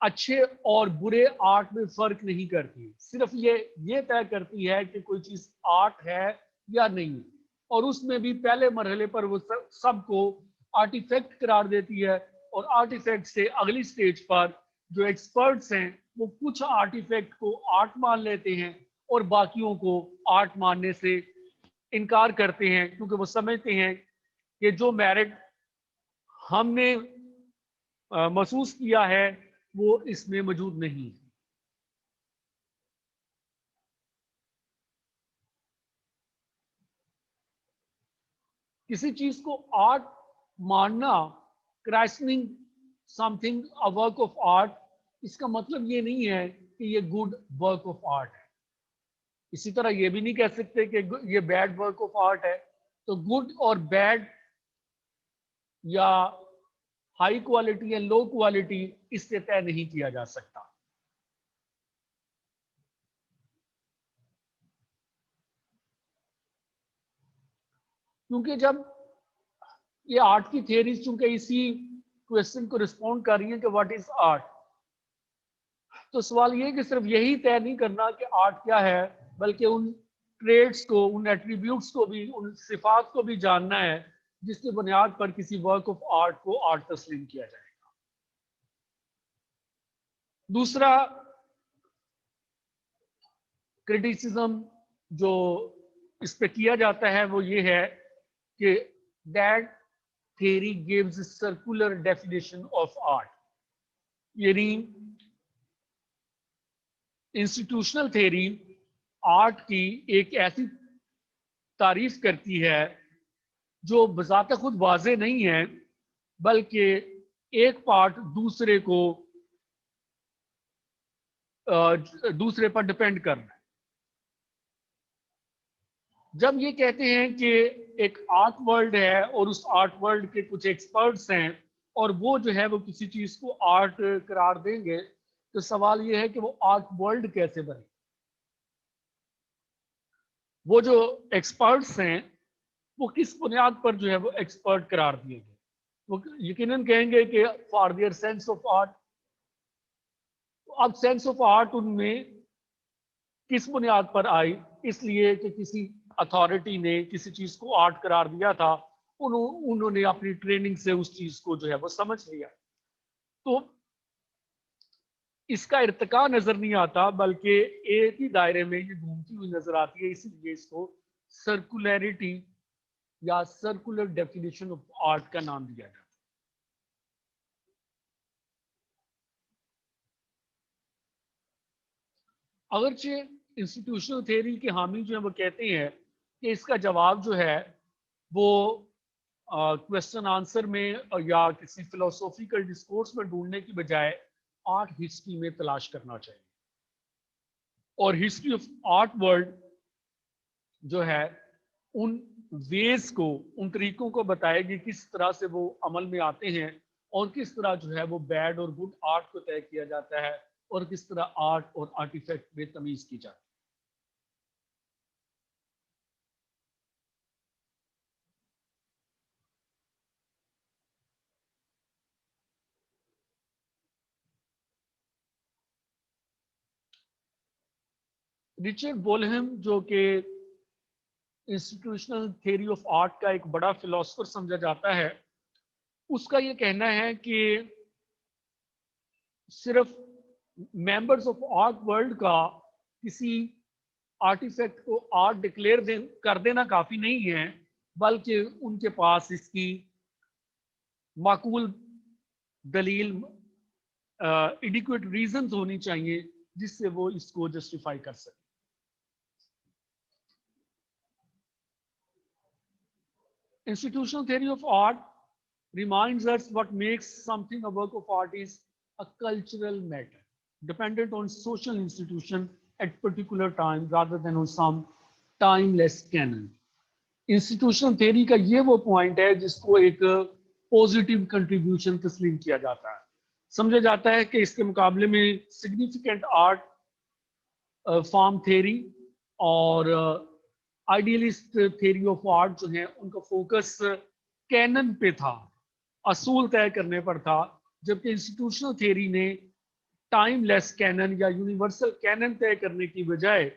اچھے اور برے آرٹ میں فرق نہیں کرتی، صرف یہ طے کرتی ہے کہ کوئی چیز آرٹ ہے یا نہیں، اور اس میں بھی پہلے مرحلے پر وہ سب کو آرٹیفیکٹ قرار دیتی ہے، اور آرٹیفیکٹ سے اگلی سٹیج پر جو ایکسپرٹس ہیں وہ کچھ آرٹیفیکٹ کو آرٹ مان لیتے ہیں اور باقیوں کو آرٹ ماننے سے انکار کرتے ہیں، کیونکہ وہ سمجھتے ہیں کہ جو میرٹ ہم نے محسوس کیا ہے وہ اس میں موجود نہیں۔ کسی چیز کو آرٹ ماننا، christening something a work of art, اس کا مطلب یہ نہیں ہے کہ یہ گڈ ورک آف آرٹ ہے۔ اسی طرح یہ بھی نہیں کہہ سکتے کہ یہ بیڈ ورک آف آرٹ ہے۔ تو گڈ اور بیڈ یا ہائی کوالٹی یا لو کوالٹی اس سے طے نہیں کیا جا سکتا۔ کیونکہ جب یہ آرٹ کی تھیوریز چونکہ اسی کوشچن کو رسپونڈ کر رہی ہیں کہ واٹ از آرٹ، تو سوال یہ کہ صرف یہی طے نہیں کرنا کہ آرٹ کیا ہے، بلکہ ان ٹریٹس کو، ان ایٹریبیوٹس کو بھی، ان صفات کو بھی جاننا ہے جس کی بنیاد پر کسی ورک آف آرٹ کو آرٹ تسلیم کیا جائے گا۔ دوسرا کرٹیسزم جو اس پہ کیا جاتا ہے وہ یہ ہے کہ that theory gives a circular definition of art، یعنی انسٹیٹیوشنل تھیوری آرٹ کی ایک ایسی تعریف کرتی ہے جو بذات خود واضح نہیں ہے، بلکہ ایک پارٹ دوسرے پر ڈپینڈ کرنا ہے۔ جب یہ کہتے ہیں کہ ایک آرٹ ورلڈ ہے اور اس آرٹ ورلڈ کے کچھ ایکسپرٹس ہیں اور وہ جو ہے وہ کسی چیز کو آرٹ قرار دیں گے، تو سوال یہ ہے کہ وہ آرٹ ورلڈ کیسے بنے؟ وہ جو ایکسپرٹس ہیں وہ کس بنیاد پر جو ہے وہ ایکسپرٹ قرار دیے گئے؟ وہ یقیناً کہیں گے کہ for their sense of art. اب سینس آف آرٹ ان میں کس بنیاد پر آئی؟ اس لیے کہ کسی اتھارٹی نے کسی چیز کو آرٹ قرار دیا تھا، انہوں نے اپنی ٹریننگ سے اس چیز کو جو ہے وہ سمجھ لیا۔ تو اس کا ارتقا نظر نہیں آتا، بلکہ ایک ہی دائرے میں یہ گھومتی ہوئی نظر آتی ہے، اسی لیے اس کو سرکولیرٹی یا سرکولر ڈیفینیشن آف آرٹ کا نام دیا جاتا ہے۔ اگرچہ انسٹیٹیوشنل تھیوری کے حامی جو ہیں وہ کہتے ہیں کہ اس کا جواب جو ہے وہ کویسچن آنسر میں یا کسی فلسفیکل ڈسکورس میں ڈھونڈنے کی بجائے آرٹ ہسٹری میں تلاش کرنا چاہیے، اور ہسٹری آف آرٹ ورلڈ جو ہے ان ویز کو، ان طریقوں کو بتائے گی کس طرح سے وہ عمل میں آتے ہیں، اور کس طرح جو ہے وہ بیڈ اور گڈ آرٹ کو طے کیا جاتا ہے، اور کس طرح آرٹ اور آرٹیفیکٹ میں تمیز کی جاتی ہے۔ رچرڈ بولہم جو کہ انسٹیٹیوشنل تھیوری آف آرٹ کا ایک بڑا فلاسفر سمجھا جاتا ہے، اس کا یہ کہنا ہے کہ صرف ممبرز آف آرٹ ورلڈ کا کسی آرٹیفیکٹ کو آرٹ ڈکلیئر کر دینا کافی نہیں ہے، بلکہ ان کے پاس اس کی معقول دلیل، ایڈیکویٹ ریزنز ہونی چاہیے جس سے وہ اس کو جسٹیفائی کر سکے۔ Institutional theory of art reminds us what makes something a work of art is a cultural matter, dependent on social institution at particular time rather than on some timeless canon. Institutional theory کا یہ وہ point ہے جس کو ایک positive contribution تسلیم کیا جاتا ہے۔ سمجھا جاتا ہے کہ اس کے مقابلے میں سگنیفیکنٹ آرٹ فارم تھیوری اور آئیڈیلسٹ تھیوری آف آرٹ جو ہیں ان کا فوکس کینن پہ تھا، اصول طے کرنے پر تھا، جبکہ انسٹیٹیوشنل تھیوری نے ٹائم لیس کینن یا یونیورسل کینن طے کرنے کی بجائے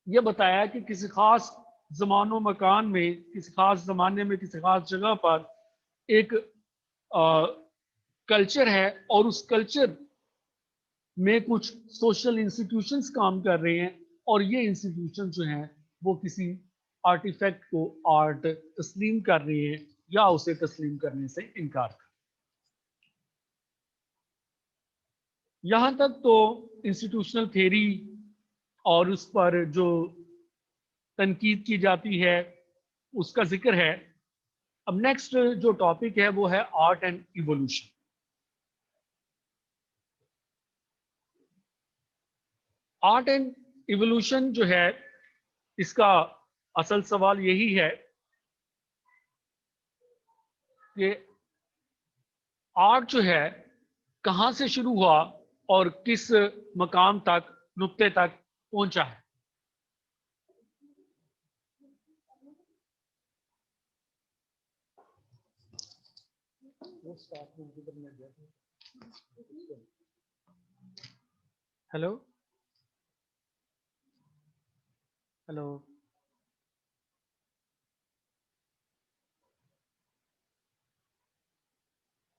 یہ بتایا کہ کسی خاص زمان و مکان میں، کسی خاص زمانے میں، کسی خاص جگہ پر ایک کلچر ہے، اور اس کلچر میں کچھ سوشل انسٹیٹیوشنز کام کر رہے ہیں، اور یہ انسٹیٹیوشن جو ہیں وہ کسی آرٹیفیکٹ کو آرٹ تسلیم کر رہے ہیں یا اسے تسلیم کرنے سے انکار کر. یہاں تک تو انسٹیٹیوشنل تھیری اور اس پر جو تنقید کی جاتی ہے اس کا ذکر ہے. اب نیکسٹ جو ٹاپک ہے وہ ہے art and evolution. Art and evolution جو ہے اس کا اصل سوال یہی ہے کہ آرٹ جو ہے کہاں سے شروع ہوا اور کس مقام تک، نقطے تک پہنچا ہے. Hello hello